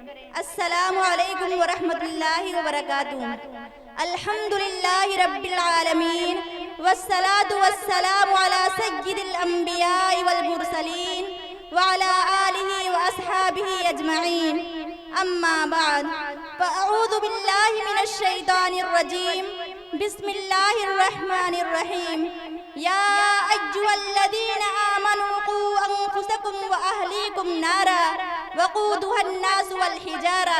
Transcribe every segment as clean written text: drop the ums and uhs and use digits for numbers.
السلام علیکم ورحمۃ اللہ وبرکاتہ۔ الحمدللہ رب العالمین والصلاة والسلام علی سید الانبیاء والمرسلین وعلی آلہ واصحابہ اجمعین، اما بعد فاعوذ باللہ من الشیطان الرجیم، بسم اللہ الرحمن الرحیم۔ یا ایھا الذین آمنوا قوا انفسکم واہلیکم نارا وقودها الناس والحجارہ،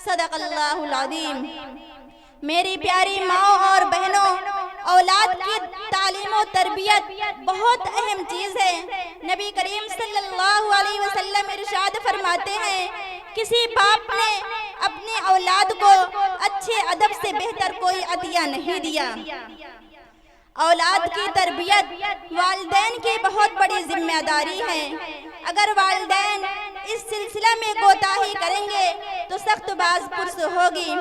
صدق اللہ العظیم۔ میری پیاری ماؤں اور بہنوں، اولاد کی تعلیم و تربیت بہت اہم چیز ہے۔ نبی کریم صلی اللہ علیہ وسلم ارشاد فرماتے ہیں، کسی باپ نے اپنے اولاد کو اچھے ادب سے بہتر کوئی عطیہ نہیں دیا۔ اولاد کی تربیت والدین کی بہت بڑی ذمہ داری ہے۔ اگر والدین اس سلسلہ میں کوتاہی کریں گے تو سخت باز پرس ہوگی۔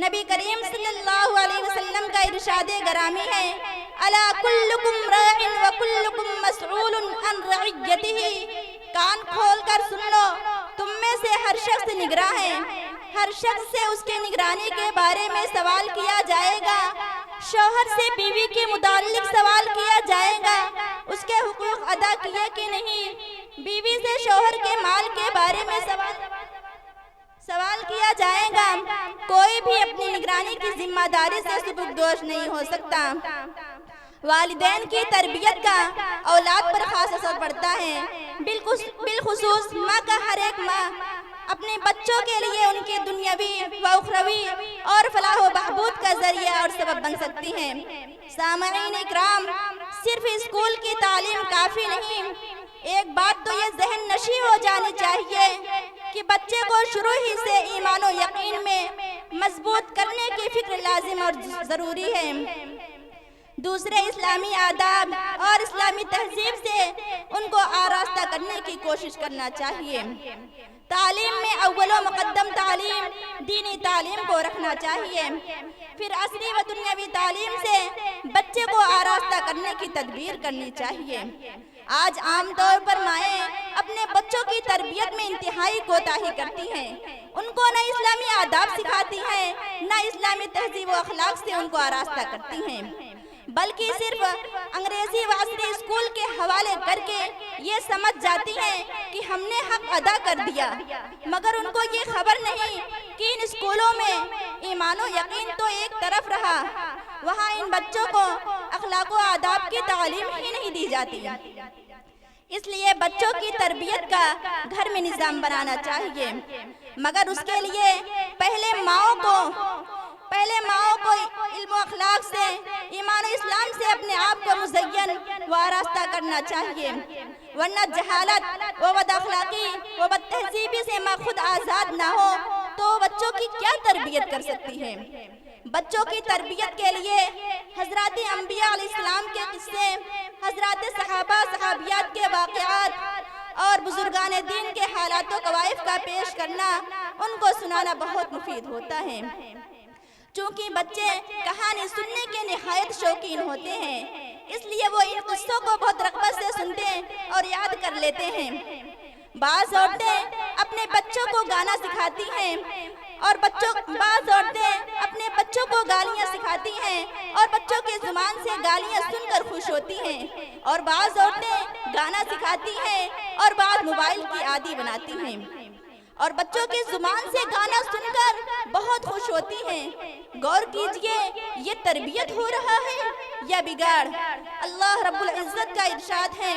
نبی کریم صلی اللہ علیہ وسلم کا ارشاد گرامی ہے، الا کلکم راع وکلکم مسئول عن رعیتہ، کان کھول کر سن لو، تم میں سے ہر شخص نگراں ہے، ہر شخص سے اس کے نگرانی کے بارے میں سوال کیا جائے گا۔ شوہر سے بیوی کے متعلق سوال کیا جائے گا، اس کے حقوق ادا کیے کہ نہیں۔ بیوی سے شوہر کے مال کے بارے میں سوال کیا جائے گا۔ کوئی بھی اپنی نگرانی کی ذمہ داری سے سبکدوش نہیں ہو سکتا۔ والدین کی تربیت کا اولاد پر خاص اثر پڑتا ہے، بالخصوص ماں کا ہر ایک ماں اپنے بچوں کے لیے ان کی دنیاوی و اخروی اور فلاح و بہبود کا ذریعہ اور سبب بن سکتی ہیں۔ سامعین اکرام، صرف اسکول کی تعلیم کافی نہیں، ایک بات تو یہ ذہن نشی ہو جانی چاہیے کہ بچے کو شروع ہی سے ایمان و یقین میں مضبوط کرنے کی فکر لازم اور ضروری ہے۔ دوسرے اسلامی آداب اور اسلامی تہذیب سے ان کو آراستہ کرنے کی کوشش کرنا چاہیے۔ تعلیم میں اول و مقدم تعلیم دینی تعلیم کو رکھنا چاہیے، پھر عصری و دنیاوی تعلیم سے بچے کو آراستہ کرنے کی تدبیر کرنی چاہیے۔ آج عام طور پر مائیں اپنے بچوں کی تربیت میں انتہائی کوتاہی کرتی ہیں، ان کو نہ اسلامی آداب سکھاتی ہیں، نہ اسلامی تہذیب و اخلاق سے ان کو آراستہ کرتی ہیں، بلکہ صرف انگریزی و عصری اسکول کے حوالے کر کے یہ سمجھ جاتی ہیں کہ ہم نے حق ادا کر دیا، مگر ان کو یہ خبر نہیں کہ ان اسکولوں میں ایمان و یقین تو ایک طرف رہا، وہاں ان بچوں کو اخلاق و آداب کی تعلیم ہی نہیں دی جاتی۔ اس لیے بچوں کی تربیت کا گھر میں نظام بنانا چاہیے، مگر اس کے لیے پہلے ماؤں کو علم و اخلاق سے، ایمان و اسلام سے اپنے آپ کو مزین و آراستہ کرنا چاہیے، ورنہ جہالت و بد اخلاقی و بد تہذیبی سے ماں خود آزاد نہ ہو تو بچوں کی کیا تربیت کر سکتی ہے۔ بچوں کی تربیت کے لیے حضرات انبیاء علیہ السلام کے قصے، حضرات صحابہ صحابیات کے واقعات اور بزرگان دین کے حالات و قوائف کا پیش کرنا ان کو سنانا بہت مفید ہوتا ہے، چونکہ بچے کہانی سننے کے نہایت شوقین ہوتے ہیں، اس لیے وہ ان قصوں کو بہت رغبت سے سنتے اور یاد کر لیتے ہیں۔ بعض عورتیں اپنے بچوں کو گانا سکھاتی ہیں اور بعض عورتیں اپنے بچوں کو گالیاں سکھاتی ہیں اور بچوں کے زبان سے گالیاں سن کر خوش ہوتی ہیں، اور بعض عورتیں گانا سکھاتی ہیں اور بعض موبائل کی عادی بناتی ہیں اور بچوں کی زبان سے گانا سن کر بہت خوش ہوتی ہیں۔ غور کیجئے، یہ تربیت ہو رہا ہے یا بگاڑ؟ اللہ رب العزت کا ارشاد ہے،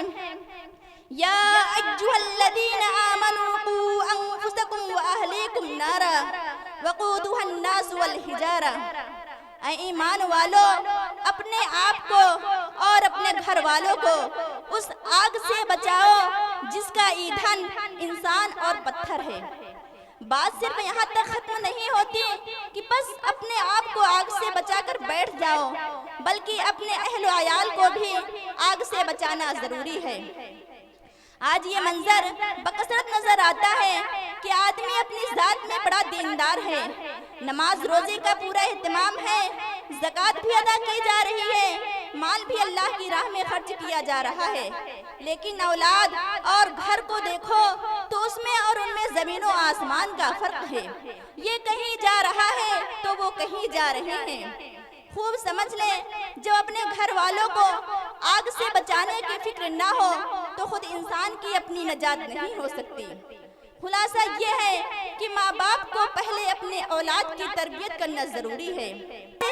یا ایھا الذین آمنوا قوا انفسکم واہلیکم نارا وقودها الناس والحجارہ، اے ایمان والو، اپنے آپ کو اور اپنے گھر والوں کو اس آگ سے بچاؤ جس کا ایندھن انسان اور پتھر ہے۔ بات صرف یہاں تک ختم نہیں ہوتی کہ بس اپنے آپ کو آگ سے بچا کر بیٹھ جاؤ، بلکہ اپنے اہل و عیال کو بھی آگ سے بچانا ضروری ہے۔ آج یہ منظر بکثرت نظر آتا ہے کہ آدمی اپنی ذات میں بڑا دیندار ہے، نماز روزے کا پورا اہتمام ہے، زکوٰۃ بھی ادا کی جا رہی ہے، مال بھی اللہ کی راہ میں خرچ کیا جا رہا ہے، لیکن اولاد اور گھر کو دیکھو تو اس میں اور ان میں زمین و آسمان کا فرق ہے۔ یہ کہیں جا رہا ہے تو وہ کہیں جا رہے ہیں۔ خوب سمجھ لیں، جب اپنے گھر والوں کو آگ سے بچانے کی فکر نہ ہو تو خود انسان کی اپنی نجات نہیں ہو سکتی۔ خلاصہ یہ ہے کہ ماں باپ کو پہلے اپنے اولاد کی تربیت کرنا ضروری ہے۔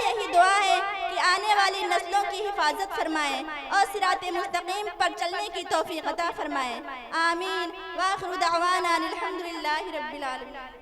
یہی دعا ہے کہ آنے والی نسلوں کی حفاظت فرمائیں اور صراط مستقیم پر چلنے کی توفیق عطا فرمائیں۔ آمین۔ وآخر دعوانا الحمدللہ رب العالمین۔